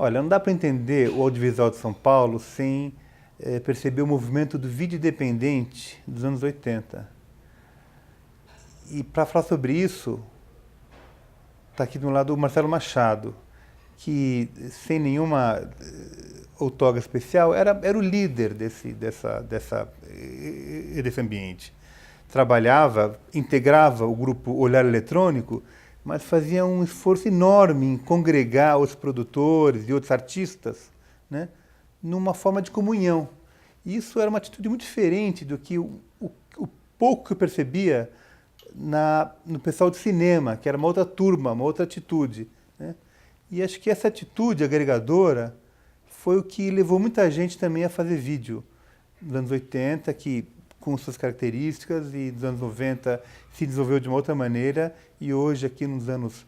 Olha, não dá para entender o audiovisual de São Paulo sem perceber o movimento do vídeo independente dos anos 80. E para falar sobre isso, está aqui de um lado o Marcelo Machado, que sem nenhuma outorga especial era o líder desse ambiente. Trabalhava, integrava o grupo Olhar Eletrônico, mas fazia um esforço enorme em congregar os produtores e outros artistas, né, numa forma de comunhão. E isso era uma atitude muito diferente do que o pouco que eu percebia no pessoal de cinema, que era uma outra turma, uma outra atitude, né? E acho que essa atitude agregadora foi o que levou muita gente também a fazer vídeo nos anos 80, que com suas características, e nos anos 90 se desenvolveu de uma outra maneira, e hoje aqui nos anos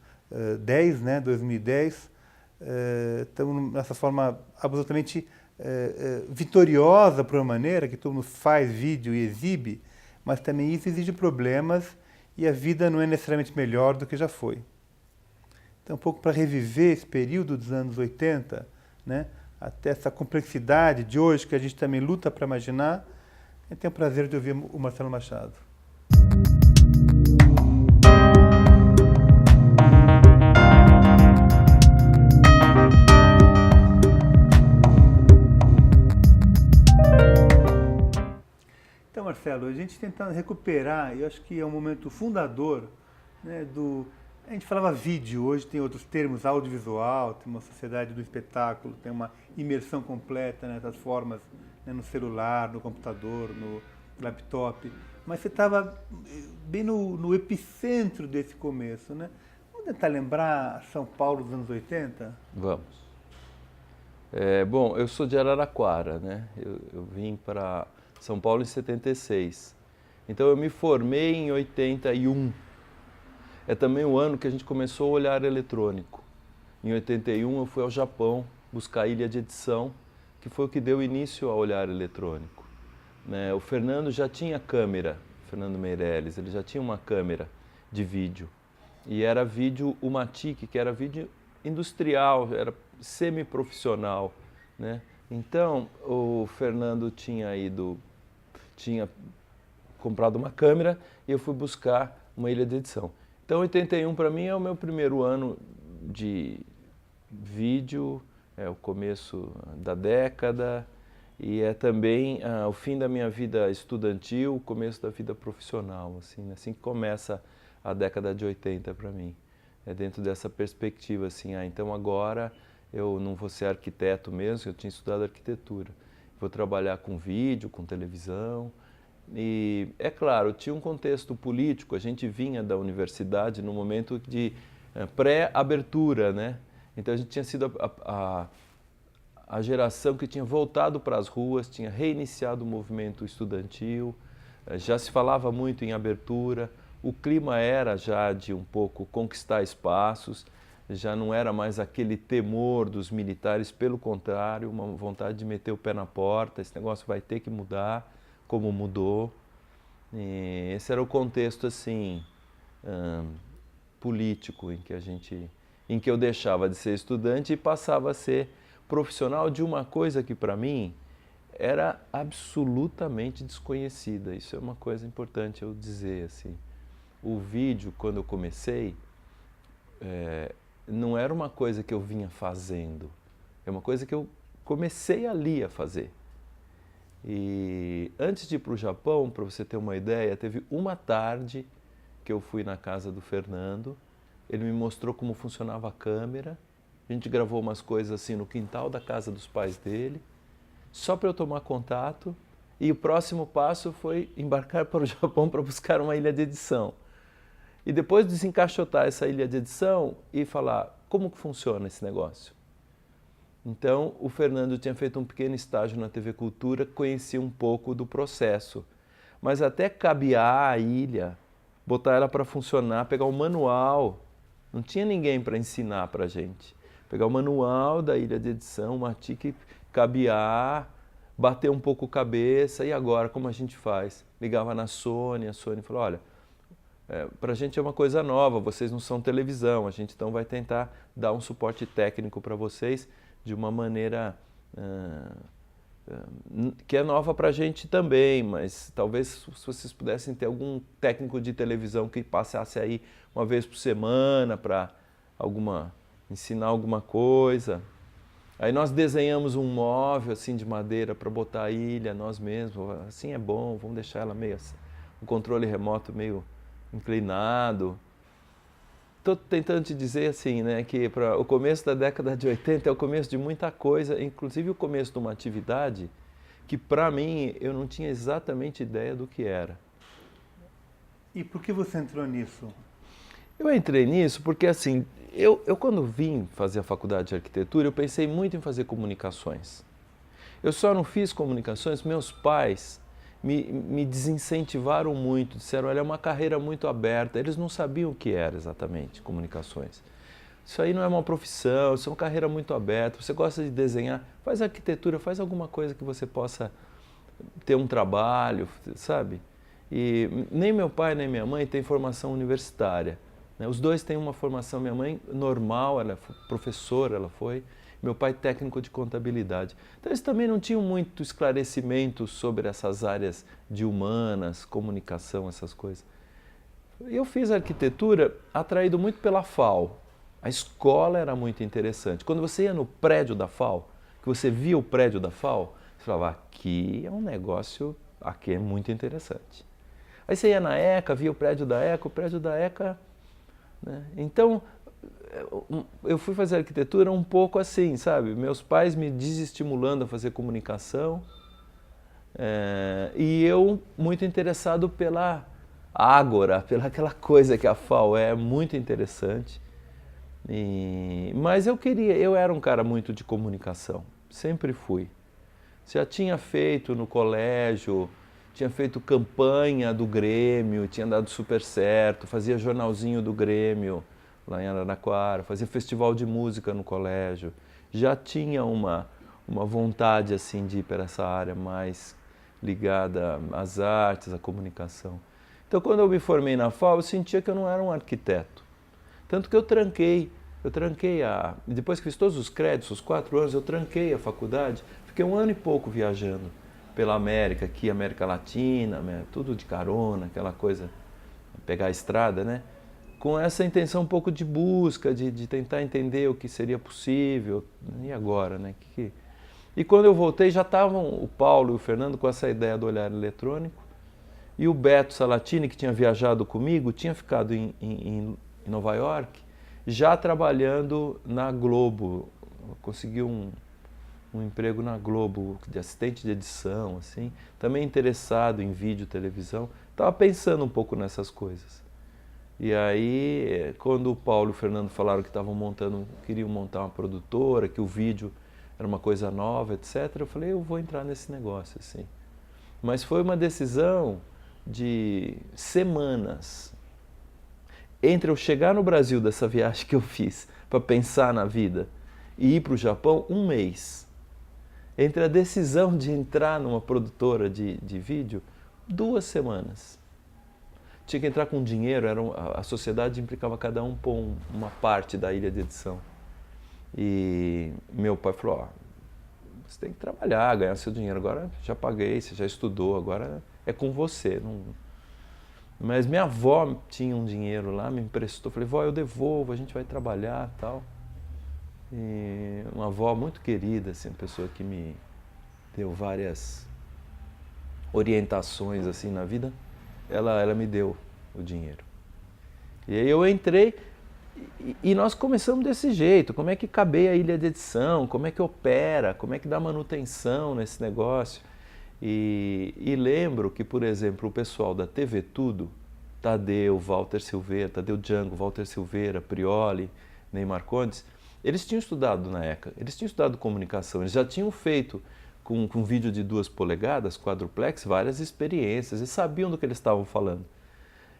10, né, 2010, estamos nessa forma absolutamente vitoriosa, por uma maneira, que todo mundo faz vídeo e exibe, mas também isso exige problemas, e a vida não é necessariamente melhor do que já foi. Então, um pouco para reviver esse período dos anos 80, né, até essa complexidade de hoje que a gente também luta para imaginar, eu tenho o prazer de ouvir o Marcelo Machado. Então, Marcelo, a gente tentando recuperar, eu acho que é um momento fundador, né, a gente falava vídeo, hoje tem outros termos, audiovisual, tem uma sociedade do espetáculo, tem uma imersão completa nessas formas, né, no celular, no computador, no laptop. Mas você estava bem no epicentro desse começo, né? Vamos tentar lembrar São Paulo dos anos 80? Vamos. Bom, eu sou de Araraquara, né? Eu vim para São Paulo em 76. Então eu me formei em 81. É também o ano que a gente começou o Olhar Eletrônico. Em 81 eu fui ao Japão buscar a ilha de edição, que foi o que deu início ao Olhar Eletrônico. Né? O Fernando já tinha câmera, Fernando Meirelles, ele já tinha uma câmera de vídeo. E era vídeo Umatic, que era vídeo industrial, era semi-profissional, né? Então, o Fernando tinha comprado uma câmera e eu fui buscar uma ilha de edição. Então, 81 para mim é o meu primeiro ano de vídeo, é o começo da década e é também o fim da minha vida estudantil, o começo da vida profissional, assim que começa a década de 80 para mim. É dentro dessa perspectiva, assim, então agora eu não vou ser arquiteto mesmo, eu tinha estudado arquitetura. Vou trabalhar com vídeo, com televisão. E, é claro, tinha um contexto político, a gente vinha da universidade no momento de pré-abertura, né? Então a gente tinha sido a geração que tinha voltado para as ruas, tinha reiniciado o movimento estudantil, já se falava muito em abertura, o clima era já de um pouco conquistar espaços, já não era mais aquele temor dos militares, pelo contrário, uma vontade de meter o pé na porta, esse negócio vai ter que mudar, como mudou. E esse era o contexto assim político em que eu deixava de ser estudante e passava a ser profissional de uma coisa que para mim era absolutamente desconhecida. Isso é uma coisa importante eu dizer assim. O vídeo, quando eu comecei, não era uma coisa que eu vinha fazendo, é uma coisa que eu comecei ali a fazer. E antes de ir para o Japão, para você ter uma ideia, teve uma tarde que eu fui na casa do Fernando, ele me mostrou como funcionava a câmera, a gente gravou umas coisas assim no quintal da casa dos pais dele, só para eu tomar contato, e o próximo passo foi embarcar para o Japão para buscar uma ilha de edição. E depois desencaixotar essa ilha de edição e falar como que funciona esse negócio. Então, o Fernando tinha feito um pequeno estágio na TV Cultura, conhecia um pouco do processo. Mas até cabear a ilha, botar ela para funcionar, pegar o manual, não tinha ninguém para ensinar para a gente. Pegar o manual da ilha de edição, uma tique, cabear, bater um pouco cabeça, e agora, como a gente faz? Ligava na Sony, a Sony falou, olha, para a gente é uma coisa nova, vocês não são televisão, a gente então vai tentar dar um suporte técnico para vocês, de uma maneira que é nova para a gente também, mas talvez se vocês pudessem ter algum técnico de televisão que passasse aí uma vez por semana para ensinar alguma coisa. Aí nós desenhamos um móvel assim de madeira para botar a ilha nós mesmos, assim é bom, vamos deixar ela meio assim, o controle remoto meio inclinado. Estou tentando te dizer assim, né, que para o começo da década de 80 é o começo de muita coisa, inclusive o começo de uma atividade que para mim eu não tinha exatamente ideia do que era. E por que você entrou nisso? Eu entrei nisso porque assim, eu quando vim fazer a faculdade de arquitetura, eu pensei muito em fazer comunicações. Eu só não fiz comunicações, meus pais me desincentivaram muito, disseram, olha, é uma carreira muito aberta. Eles não sabiam o que era exatamente comunicações. Isso aí não é uma profissão, isso é uma carreira muito aberta. Você gosta de desenhar, faz arquitetura, faz alguma coisa que você possa ter um trabalho, sabe? E nem meu pai nem minha mãe têm formação universitária. Os dois têm uma formação, minha mãe normal, ela é professora, ela foi, meu pai técnico de contabilidade. Então eles também não tinham muito esclarecimento sobre essas áreas de humanas, comunicação, essas coisas. Eu fiz arquitetura atraído muito pela FAO. A escola era muito interessante. Quando você ia no prédio da FAO, que você via o prédio da FAO, você falava, aqui é um negócio, aqui é muito interessante. Aí você ia na ECA, via o prédio da ECA, né? Então, eu fui fazer arquitetura um pouco assim, sabe? Meus pais me desestimulando a fazer comunicação e eu muito interessado pela ágora, pela aquela coisa que a FAO é muito interessante. Mas eu era um cara muito de comunicação, sempre fui. Já tinha feito no colégio, tinha feito campanha do Grêmio, tinha dado super certo, fazia jornalzinho do Grêmio lá em Araraquara, fazia festival de música no colégio. Já tinha uma vontade assim de ir para essa área mais ligada às artes, à comunicação. Então, quando eu me formei na FAO, eu sentia que eu não era um arquiteto. Tanto que eu tranquei depois que fiz todos os créditos, os 4 anos, eu tranquei a faculdade, fiquei 1 ano e pouco viajando pela América, aqui, América Latina, tudo de carona, aquela coisa, pegar a estrada, né? Com essa intenção um pouco de busca, de tentar entender o que seria possível, e agora, né? E quando eu voltei, já estavam o Paulo e o Fernando com essa ideia do olhar eletrônico, e o Beto Salatini, que tinha viajado comigo, tinha ficado em Nova York, já trabalhando na Globo, conseguiu um emprego na Globo, de assistente de edição, assim, também interessado em vídeo, televisão, estava pensando um pouco nessas coisas. E aí, quando o Paulo e o Fernando falaram que queriam montar uma produtora, que o vídeo era uma coisa nova, etc., eu falei, eu vou entrar nesse negócio, assim. Mas foi uma decisão de semanas. Entre eu chegar no Brasil dessa viagem que eu fiz para pensar na vida e ir para o Japão, 1 mês. Entre a decisão de entrar numa produtora de vídeo, 2 semanas. Tinha que entrar com dinheiro, a sociedade implicava cada um pôr uma parte da ilha de edição. E meu pai falou, você tem que trabalhar, ganhar seu dinheiro. Agora já paguei, você já estudou, agora é com você. Mas minha avó tinha um dinheiro lá, me emprestou. Falei, vó, eu devolvo, a gente vai trabalhar e tal. E uma avó muito querida, assim, uma pessoa que me deu várias orientações assim na vida, ela me deu o dinheiro. E aí eu entrei e nós começamos desse jeito, como é que cabeia a ilha de edição, como é que opera, como é que dá manutenção nesse negócio. E lembro que, por exemplo, o pessoal da TV Tudo, Tadeu, Walter Silveira, Tadeu Django, Walter Silveira, Prioli, Neymar Condes, eles tinham estudado na ECA, eles tinham estudado comunicação, eles já tinham feito com vídeo de 2 polegadas, quadruplex, várias experiências, eles sabiam do que eles estavam falando.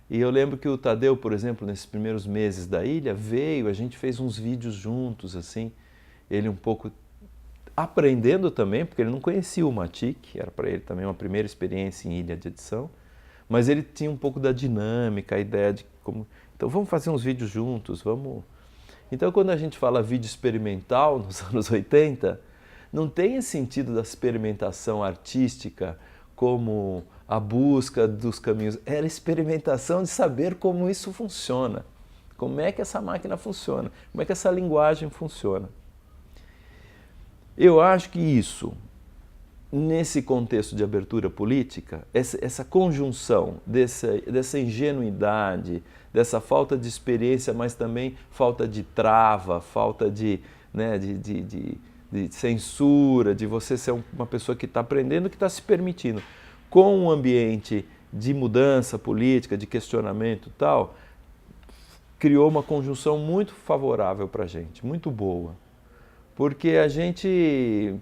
E eu lembro que o Tadeu, por exemplo, nesses primeiros meses da ilha, veio, a gente fez uns vídeos juntos, assim, ele um pouco aprendendo também, porque ele não conhecia o Matic, era para ele também uma primeira experiência em ilha de edição, mas ele tinha um pouco da dinâmica, a ideia de como... Então vamos fazer uns vídeos juntos, vamos... Então, quando a gente fala vídeo experimental nos anos 80, não tem esse sentido da experimentação artística como a busca dos caminhos. Era experimentação de saber como isso funciona. Como é que essa máquina funciona? Como é que essa linguagem funciona? Eu acho que isso, nesse contexto de abertura política, essa conjunção dessa ingenuidade, dessa falta de experiência, mas também falta de trava, falta de censura, de você ser uma pessoa que está aprendendo, que está se permitindo, com um ambiente de mudança política, de questionamento e tal, criou uma conjunção muito favorável para a gente, muito boa. Porque a gente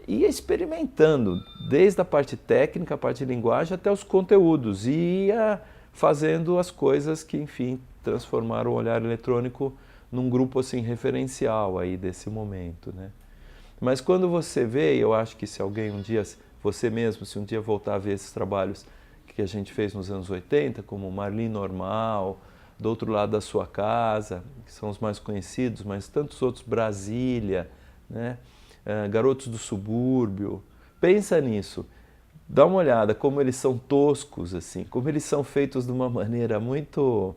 ia experimentando, desde a parte técnica, a parte de linguagem, até os conteúdos, e ia fazendo as coisas que, enfim, transformaram o Olhar Eletrônico num grupo assim referencial aí desse momento, né? Mas quando você vê, eu acho que se alguém um dia, você mesmo, se um dia voltar a ver esses trabalhos que a gente fez nos anos 80, como Marli Normal, Do Outro Lado da Sua Casa, que são os mais conhecidos, mas tantos outros, Brasília, né? Garotos do Subúrbio, pensa nisso, dá uma olhada como eles são toscos, assim, como eles são feitos de uma maneira muito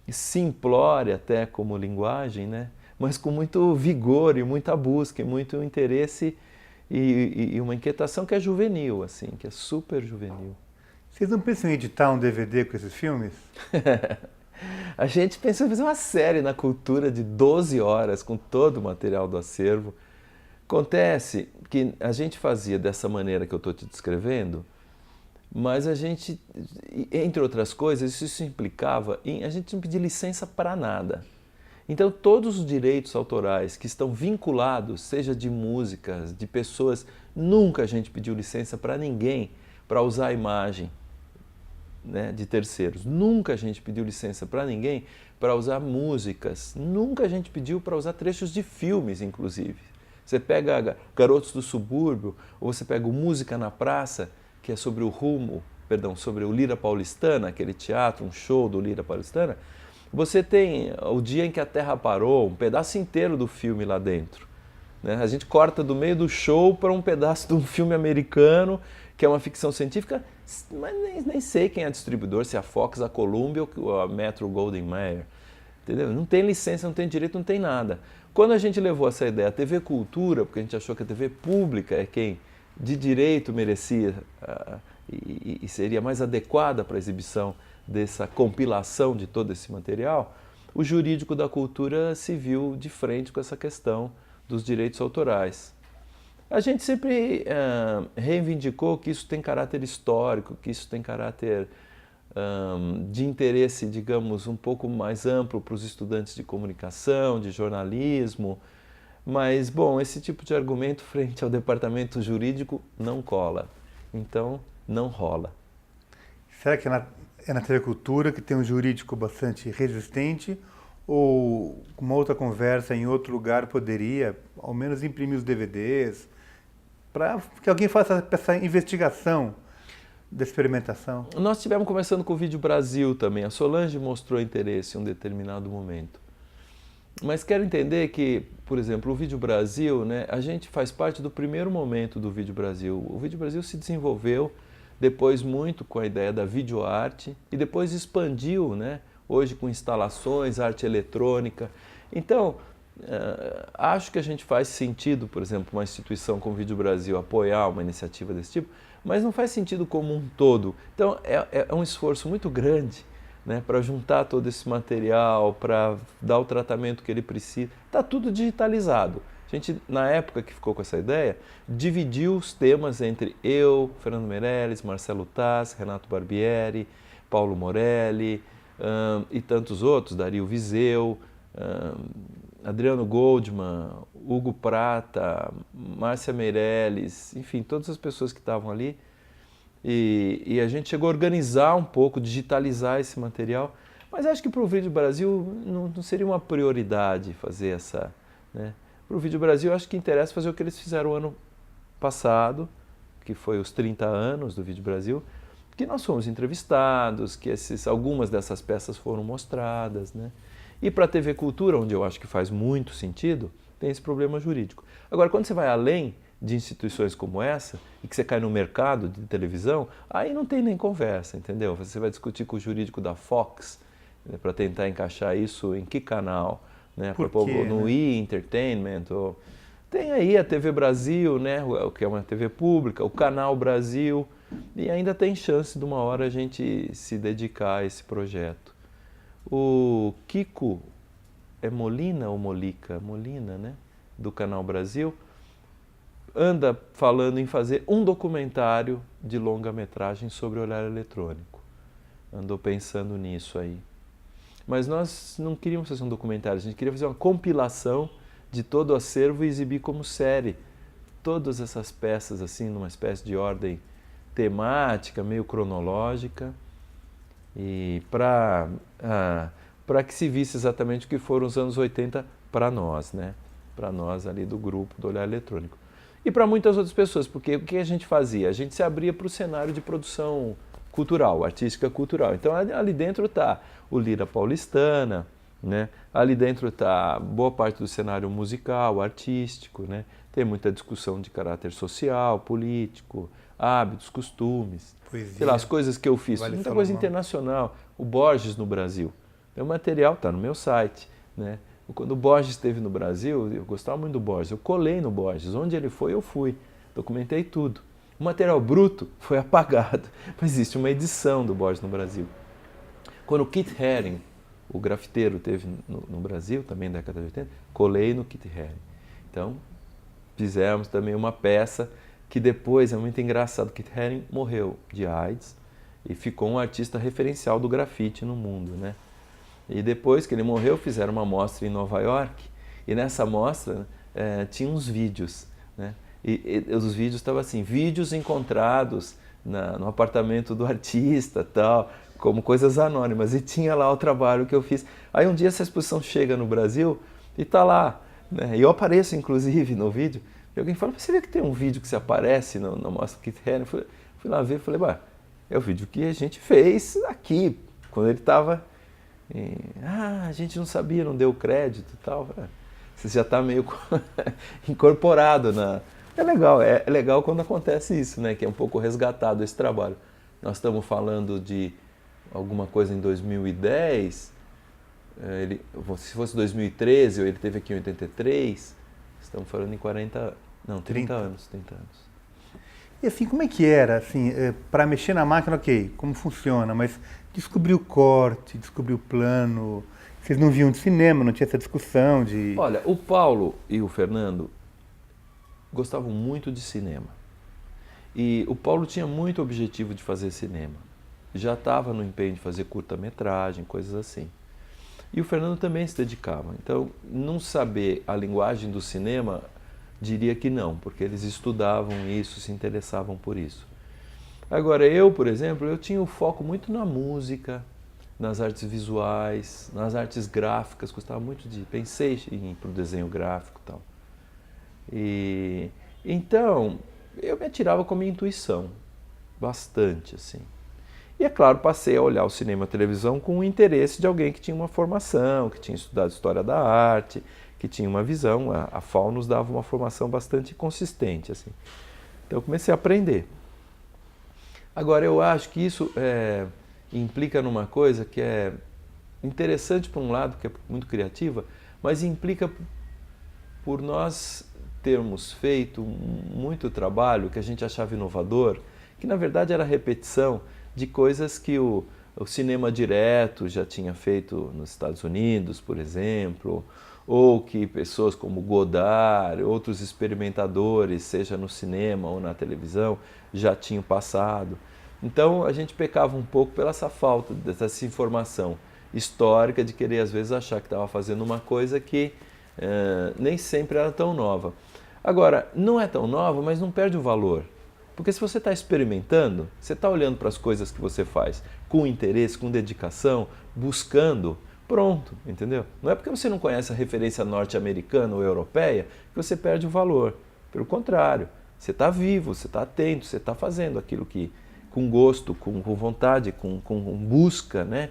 simplória até como linguagem, né? Mas com muito vigor e muita busca e muito interesse e uma inquietação que é juvenil, assim, que é super juvenil. Vocês não pensam em editar um DVD com esses filmes? A gente pensou em fazer uma série na Cultura de 12 horas com todo o material do acervo. Acontece que a gente fazia dessa maneira que eu estou te descrevendo, mas a gente, entre outras coisas, isso implicava em a gente não pedir licença para nada. Então, todos os direitos autorais que estão vinculados, seja de músicas, de pessoas, nunca a gente pediu licença para ninguém para usar a imagem, né, de terceiros. Nunca a gente pediu licença para ninguém para usar músicas. Nunca a gente pediu para usar trechos de filmes, inclusive. Você pega Garotos do Subúrbio, ou você pega o Música na Praça, que é sobre sobre o Lira Paulistana, aquele teatro, um show do Lira Paulistana. Você tem O Dia em que a Terra Parou, um pedaço inteiro do filme lá dentro, né? A gente corta do meio do show para um pedaço de um filme americano, que é uma ficção científica, mas nem sei quem é a distribuidor, se é a Fox, a Columbia ou a Metro-Goldwyn-Mayer. Entendeu? Não tem licença, não tem direito, não tem nada. Quando a gente levou essa ideia à TV Cultura, porque a gente achou que a TV pública é quem de direito merecia e seria mais adequada para a exibição dessa compilação de todo esse material, o jurídico da cultura se viu de frente com essa questão dos direitos autorais. A gente sempre reivindicou que isso tem caráter histórico, que isso tem caráter de interesse, digamos, um pouco mais amplo para os estudantes de comunicação, de jornalismo, mas, bom, esse tipo de argumento frente ao departamento jurídico não cola, então não rola. Será que é na TV Cultura que tem um jurídico bastante resistente, ou uma outra conversa em outro lugar poderia, ao menos, imprimir os DVDs, para que alguém faça essa investigação da experimentação? Nós estivemos conversando com o Vídeo Brasil também. A Solange mostrou interesse em um determinado momento. Mas quero entender que, por exemplo, o Vídeo Brasil, né, a gente faz parte do primeiro momento do Vídeo Brasil. O Vídeo Brasil se desenvolveu depois muito com a ideia da videoarte e depois expandiu, né, hoje com instalações, arte eletrônica. Então, acho que a gente faz sentido, por exemplo, uma instituição como o Vídeo Brasil apoiar uma iniciativa desse tipo, mas não faz sentido como um todo. Então, é um esforço muito grande, né, para juntar todo esse material, para dar o tratamento que ele precisa. Está tudo digitalizado. A gente, na época que ficou com essa ideia, dividiu os temas entre eu, Fernando Meirelles, Marcelo Taz, Renato Barbieri, Paulo Morelli e tantos outros, Dario Viseu, Adriano Goldman, Hugo Prata, Márcia Meirelles, enfim, todas as pessoas que estavam ali. E a gente chegou a organizar um pouco, digitalizar esse material, mas acho que para o Vídeo Brasil não seria uma prioridade fazer essa, né? Para o Vídeo Brasil, acho que interessa fazer o que eles fizeram ano passado, que foi os 30 anos do Vídeo Brasil, que nós fomos entrevistados, que algumas dessas peças foram mostradas, né? E para a TV Cultura, onde eu acho que faz muito sentido, tem esse problema jurídico. Agora, quando você vai além de instituições como essa, e que você cai no mercado de televisão, aí não tem nem conversa, entendeu? Você vai discutir com o jurídico da Fox, né, para tentar encaixar isso em que canal, né? Por quê, No né? E! Entertainment, ou... Tem aí a TV Brasil, né, que é uma TV pública, o Canal Brasil, e ainda tem chance de uma hora a gente se dedicar a esse projeto. O Kiko, é Molina ou Molica? Molina, né? Do Canal Brasil, anda falando em fazer um documentário de longa-metragem sobre o olhar eletrônico. Andou pensando nisso aí. Mas nós não queríamos fazer um documentário, a gente queria fazer uma compilação de todo o acervo e exibir como série todas essas peças, assim, numa espécie de ordem temática, meio cronológica, e para que se visse exatamente o que foram os anos 80 para nós, né? Para nós ali do grupo do Olhar Eletrônico. E para muitas outras pessoas, porque o que a gente fazia? A gente se abria para o cenário de produção cultural, artística cultural. Então ali dentro está o Lira Paulistana, né? Ali dentro está boa parte do cenário musical, artístico, né? Tem muita discussão de caráter social, político, hábitos, costumes, Poesia. sei lá, as coisas que eu fiz, Vale muita Salomão. coisa internacional. O Borges no Brasil, o material está no meu site, né? Quando o Borges esteve no Brasil, eu gostava muito do Borges, eu colei no Borges, onde ele foi eu fui, documentei tudo. O material bruto foi apagado, mas existe uma edição do Borges no Brasil. Quando o Keith Haring, o grafiteiro, esteve no Brasil, também na década de 80, colei no Keith Haring. Então, fizemos também uma peça que depois, é muito engraçado, Keith Haring morreu de AIDS e ficou um artista referencial do grafite no mundo, né? E depois que ele morreu, fizeram uma mostra em Nova York, e nessa mostra tinha uns vídeos, né? E os vídeos estavam assim, vídeos encontrados no apartamento do artista, tal, como coisas anônimas, e tinha lá o trabalho que eu fiz. Aí um dia essa exposição chega no Brasil e está lá, né? E eu apareço inclusive no vídeo, e alguém fala, você vê que tem um vídeo que você aparece na mostra Keith Haring? Fui lá ver e falei, bah, é o vídeo que a gente fez aqui, quando ele estava... a gente não sabia, não deu crédito e tal. Você já está meio incorporado na... É legal quando acontece isso, né? Que é um pouco resgatado esse trabalho. Nós estamos falando de alguma coisa em 2010, se fosse 2013, ele teve aqui em 83, estamos falando em 30 anos. E assim, como é que era, assim, para mexer na máquina, ok, como funciona, mas descobrir o corte, descobrir o plano, vocês não viam de cinema, não tinha essa discussão de... Olha, o Paulo e o Fernando gostavam muito de cinema. E o Paulo tinha muito objetivo de fazer cinema. Já estava no empenho de fazer curta-metragem, coisas assim. E o Fernando também se dedicava. Então, não saber a linguagem do cinema, diria que não, porque eles estudavam isso, se interessavam por isso. Agora, eu, por exemplo, eu tinha o foco muito na música, nas artes visuais, nas artes gráficas, gostava muito pensei em ir para o desenho gráfico e tal. E então, eu me atirava com a minha intuição, bastante, assim. E, é claro, passei a olhar o cinema e a televisão com o interesse de alguém que tinha uma formação, que tinha estudado História da Arte, que tinha uma visão. A FAU nos dava uma formação bastante consistente, assim. Então, eu comecei a aprender. Agora, eu acho que isso implica numa coisa que é interessante por um lado, que é muito criativa, mas implica por nós termos feito muito trabalho que a gente achava inovador, que na verdade era repetição de coisas que o cinema direto já tinha feito nos Estados Unidos, por exemplo, ou que pessoas como Godard, outros experimentadores, seja no cinema ou na televisão, já tinham passado. Então a gente pecava um pouco pela essa falta dessa informação histórica de querer às vezes achar que estava fazendo uma coisa que nem sempre era tão nova. Agora, não é tão nova, mas não perde o valor. Porque se você está experimentando, você está olhando para as coisas que você faz com interesse, com dedicação, buscando, pronto, entendeu? Não é porque você não conhece a referência norte-americana ou europeia que você perde o valor. Pelo contrário, você está vivo, você está atento, você está fazendo aquilo que, com gosto, com vontade, com busca, né?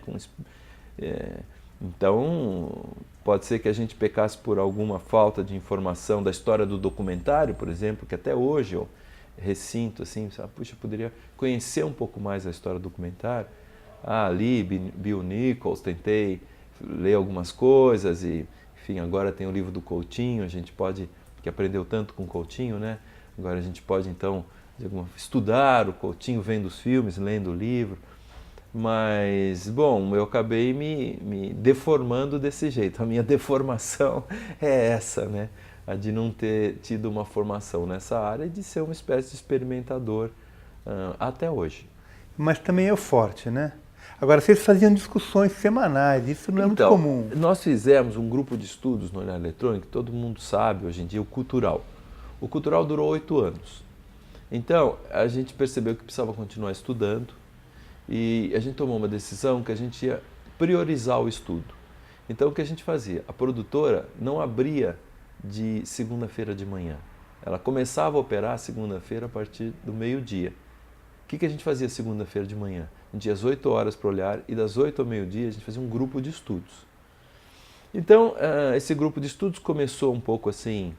Então, pode ser que a gente pecasse por alguma falta de informação da história do documentário, por exemplo, que até hoje eu ressinto assim, sabe? Puxa, eu poderia conhecer um pouco mais a história do documentário. Ali, Bill Nichols, tentei ler algumas coisas e, enfim, agora tem o livro do Coutinho, a gente pode, que aprendeu tanto com o Coutinho, né? Agora a gente pode, então, estudar o Coutinho vendo os filmes, lendo o livro. Mas, bom, eu acabei me deformando desse jeito. A minha deformação é essa, né? A de não ter tido uma formação nessa área e de ser uma espécie de experimentador até hoje. Mas também é forte, né? Agora, vocês faziam discussões semanais, isso não é muito comum. Nós fizemos um grupo de estudos no Olhar Eletrônico, todo mundo sabe hoje em dia, o Cultural. O Cultural durou 8 anos. Então, a gente percebeu que precisava continuar estudando e a gente tomou uma decisão que a gente ia priorizar o estudo. Então, o que a gente fazia? A produtora não abria de segunda-feira de manhã. Ela começava a operar segunda-feira a partir do meio-dia. O que a gente fazia segunda-feira de manhã? A gente ia às 8 horas para olhar e das 8 ao meio-dia a gente fazia um grupo de estudos. Então, esse grupo de estudos começou um pouco assim,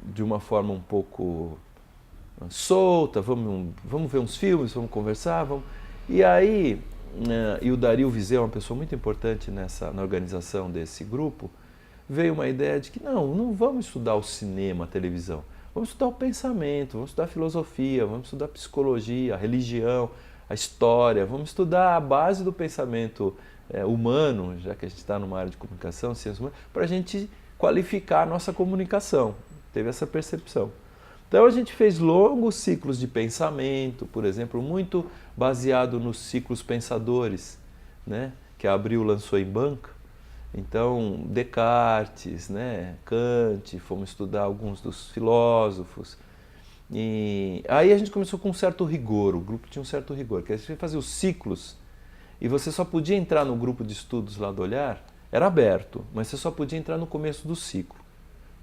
de uma forma um pouco solta, vamos ver uns filmes, vamos conversar, vamos... E aí, e o Dario Vizeu é uma pessoa muito importante na organização desse grupo, veio uma ideia de que não vamos estudar o cinema, a televisão, vamos estudar o pensamento, vamos estudar a filosofia, vamos estudar a psicologia, a religião, a história, vamos estudar a base do pensamento humano, já que a gente está numa área de comunicação, ciência humana, para a gente qualificar a nossa comunicação. Teve essa percepção. Então a gente fez longos ciclos de pensamento, por exemplo, muito baseado nos ciclos pensadores, né, que a Abril lançou em banca. Então, Descartes, né, Kant, fomos estudar alguns dos filósofos. E aí a gente começou com um certo rigor, o grupo tinha um certo rigor, que a gente fazia os ciclos e você só podia entrar no grupo de estudos lá do Olhar, era aberto, mas você só podia entrar no começo do ciclo,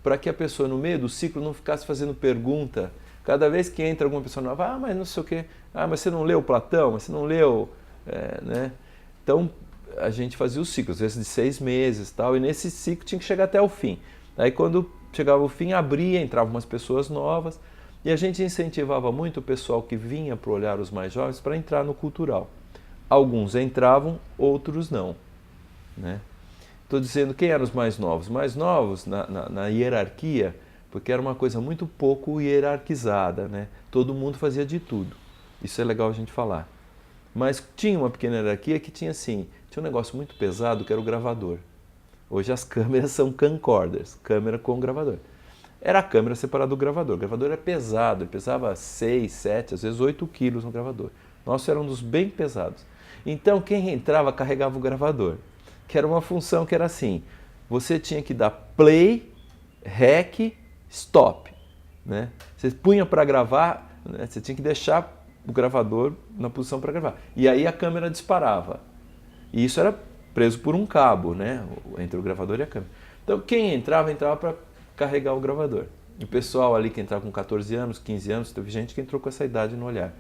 para que a pessoa no meio do ciclo não ficasse fazendo pergunta. Cada vez que entra alguma pessoa nova, mas não sei o quê, mas você não leu Platão, mas você não leu... né? Então, a gente fazia os ciclos, às vezes de 6 meses e tal, e nesse ciclo tinha que chegar até o fim. Aí quando chegava o fim, abria, entravam umas pessoas novas, e a gente incentivava muito o pessoal que vinha para olhar os mais jovens para entrar no cultural. Alguns entravam, outros não, né? Estou dizendo quem eram os mais novos. Mais novos na hierarquia, porque era uma coisa muito pouco hierarquizada, né? Todo mundo fazia de tudo. Isso é legal a gente falar. Mas tinha uma pequena hierarquia que tinha assim, tinha um negócio muito pesado que era o gravador. Hoje as câmeras são camcorders, câmera com gravador. Era a câmera separada do gravador. O gravador era pesado, ele pesava 6, 7, às vezes 8 quilos no gravador. Nosso era um dos bem pesados. Então quem entrava carregava o gravador, que era uma função que era assim, você tinha que dar play, rec, stop, né? Você punha para gravar, né? Você tinha que deixar o gravador na posição para gravar. E aí a câmera disparava. E isso era preso por um cabo, né? Entre o gravador e a câmera. Então quem entrava para carregar o gravador. O pessoal ali que entrava com 14 anos, 15 anos, teve gente que entrou com essa idade no Olhar.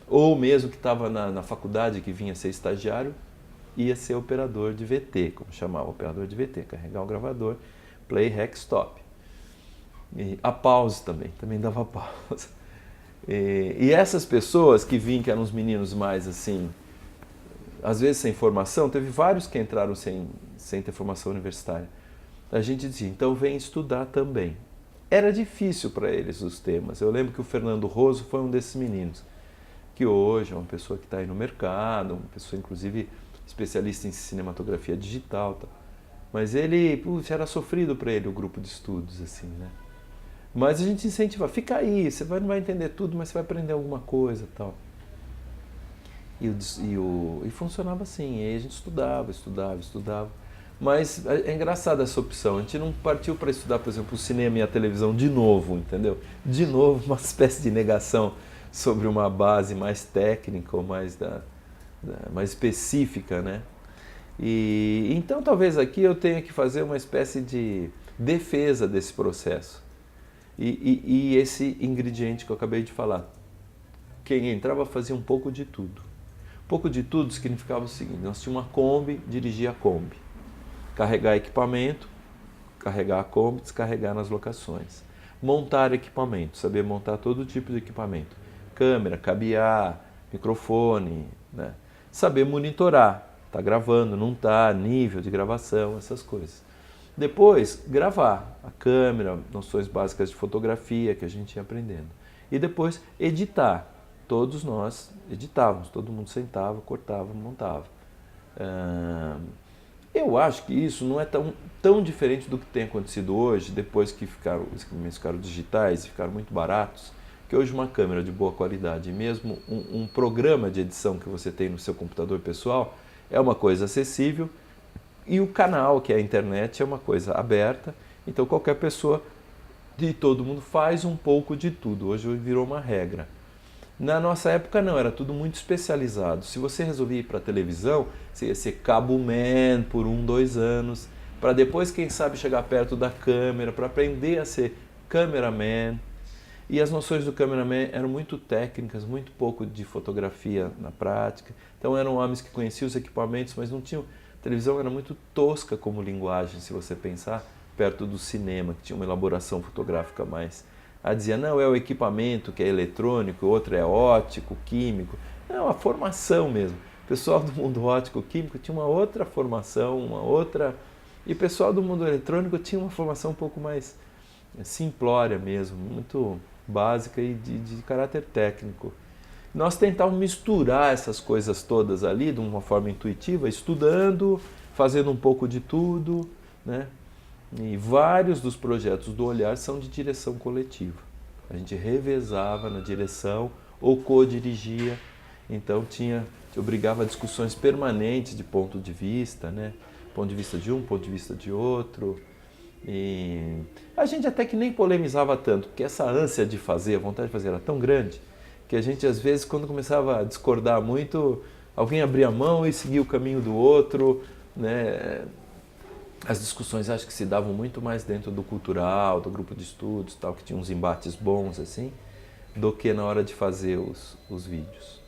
Ou mesmo que estava na faculdade, que vinha ser estagiário, ia ser operador de VT, como chamava, operador de VT, carregar o gravador, play, rec, stop. E a pause também dava pausa. E essas pessoas que vinham, que eram os meninos mais assim, às vezes sem formação, teve vários que entraram sem ter formação universitária. A gente dizia, então vem estudar também. Era difícil para eles os temas. Eu lembro que o Fernando Roso foi um desses meninos, que hoje é uma pessoa que está aí no mercado, uma pessoa inclusive especialista em cinematografia digital. Tal. Mas ele, era sofrido para ele o grupo de estudos, assim, né? Mas a gente incentiva, fica aí, você não vai entender tudo, mas você vai aprender alguma coisa tal. E funcionava assim, e aí a gente estudava. Mas é engraçada essa opção, a gente não partiu para estudar, por exemplo, o cinema e a televisão de novo, entendeu? De novo, uma espécie de negação sobre uma base mais técnica ou mais específica, né? E então talvez aqui eu tenha que fazer uma espécie de defesa desse processo. E esse ingrediente que eu acabei de falar, quem entrava fazia um pouco de tudo. pouco de tudo significava o seguinte: nós tínhamos uma Kombi, dirigia a Kombi. Carregar equipamento, carregar a Kombi, descarregar nas locações. Montar equipamento, saber montar todo tipo de equipamento. Câmera, cabear, microfone, né? Saber monitorar, está gravando, não está, nível de gravação, essas coisas. Depois, gravar a câmera, noções básicas de fotografia que a gente ia aprendendo. E depois, editar. Todos nós editávamos, todo mundo sentava, cortava, montava. Eu acho que isso não é tão diferente do que tem acontecido hoje, depois que os equipamentos ficaram digitais e ficaram muito baratos, que hoje uma câmera de boa qualidade e mesmo um programa de edição que você tem no seu computador pessoal é uma coisa acessível, e o canal, que é a internet, é uma coisa aberta, então qualquer pessoa e todo mundo faz um pouco de tudo. Hoje virou uma regra. Na nossa época não, era tudo muito especializado. Se você resolvia ir para a televisão, você ia ser cabo man por 2 anos, para depois, quem sabe, chegar perto da câmera, para aprender a ser cameraman. E as noções do cameraman eram muito técnicas, muito pouco de fotografia na prática. Então eram homens que conheciam os equipamentos, mas não tinham... A televisão era muito tosca como linguagem, se você pensar, perto do cinema, que tinha uma elaboração fotográfica mais... dizia, não, é o equipamento que é eletrônico, outro é óptico, químico. Não, a formação mesmo. O pessoal do mundo óptico-químico tinha uma outra formação, uma outra... E o pessoal do mundo eletrônico tinha uma formação um pouco mais simplória mesmo, muito básica e de caráter técnico. Nós tentávamos misturar essas coisas todas ali de uma forma intuitiva, estudando, fazendo um pouco de tudo, né? E vários dos projetos do Olhar são de direção coletiva. A gente revezava na direção ou co-dirigia, então obrigava a discussões permanentes de ponto de vista, né? Ponto de vista de um, ponto de vista de outro. E a gente até que nem polemizava tanto, porque essa ânsia de fazer, a vontade de fazer era tão grande, que a gente às vezes, quando começava a discordar muito, alguém abria a mão e seguia o caminho do outro, né? As discussões acho que se davam muito mais dentro do cultural, do grupo de estudos, tal, que tinha uns embates bons assim, do que na hora de fazer os vídeos.